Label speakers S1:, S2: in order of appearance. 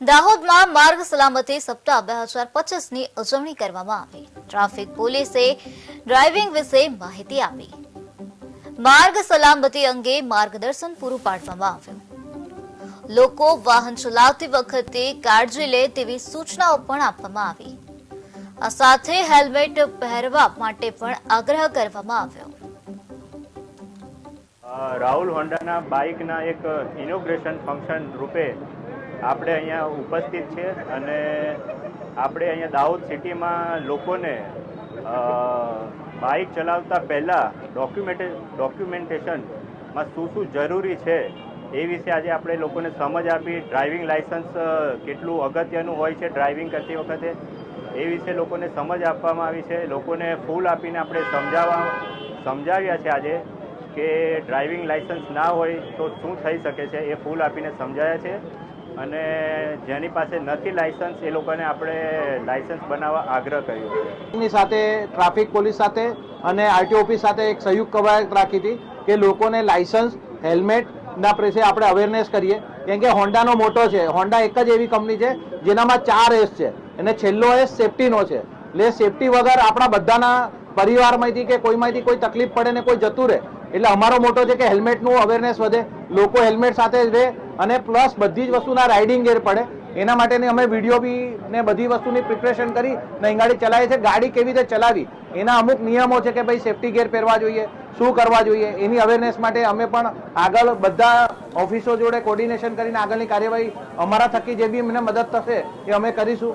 S1: દાહોદમાં માર્ગ સલામતી સપ્તાહ 2025ની ઉજવણી કરવામાં આવી। ટ્રાફિક પોલીસે ડ્રાઇવિંગ વિશે માહિતી આપી। માર્ગ સલામતી અંગે માર્ગદર્શન પૂરું પાડવામાં આવ્યું। લોકો વાહન ચલાવતી વખતે કાળજી લે તેવી સૂચનાઓ પણ આપવામાં આવી। આ સાથે હેલ્મેટ પહેરવા માટે પણ આગ્રહ કરવામાં આવ્યો।
S2: રાહુલ હોન્ડાના બાઇકના એક ઇનોગ્રેશન ફંક્શન રૂપે આપણે અહીંયા ઉપસ્થિત છે અને આપણે અહીંયા દાહોદ સિટીમાં લોકોને બાઇક ચલાવતા પહેલાં ડોક્યુમેન્ટેશનમાં શું જરૂરી છે એ વિશે આજે આપણે લોકોને સમજ આપી। ડ્રાઇવિંગ લાઇસન્સ કેટલું અગત્યનું હોય છે ડ્રાઇવિંગ કરતી વખતે એ વિશે લોકોને સમજ આપવામાં આવી છે। લોકોને ફૂલ આપીને આપણે સમજાવ્યા છે આજે કે ડ્રાઇવિંગ લાઇસન્સ ના હોય તો શું થઈ શકે છે એ ફૂલ આપીને સમજાયા છે અને જેની પાસે નથી લાઇસન્સ એ લોકોને આપણે લાઇસન્સ બનાવવા આગ્રહ કર્યો છે।
S3: એની સાથે ટ્રાફિક પોલીસ સાથે અને આરટીઓ ઓફિસ સાથે એક સંયુક્ત કવાયત રાખી હતી કે લોકોને લાઇસન્સ હેલ્મેટના પ્રત્યે આપણે અવેરનેસ કરીએ કેમ કે હોન્ડાનો મોટો છે। હોન્ડા એક જ એવી કંપની છે જેનામાં 4 એસ છે અને છેલ્લો એસ સેફટીનો છે। એટલે સેફટી વગર આપણા બધાના પરિવારમાંથી કે કોઈમાંથી કોઈ તકલીફ પડે ને કોઈ જતું રહે એટલે અમારો મોટો છે કે હેલ્મેટનું અવેરનેસ વધે, લોકો હેલ્મેટ સાથે રહે અને પ્લસ બધી જ વસ્તુના રાઇડિંગ ગેર પડે એના માટેની અમે વિડીયો બી ને બધી વસ્તુની પ્રિપરેશન કરી ને ગાડી ચલાવીએ છીએ। ગાડી કેવી રીતે ચલાવી એના અમુક નિયમો છે કે ભાઈ સેફટી ગેર પહેરવા જોઈએ, શું કરવા જોઈએ એની અવેરનેસ માટે અમે પણ આગળ બધા ઓફિસો જોડે કોર્ડિનેશન કરીને આગળની કાર્યવાહી અમારા થકી જે બી અમને મદદ થશે એ અમે કરીશું।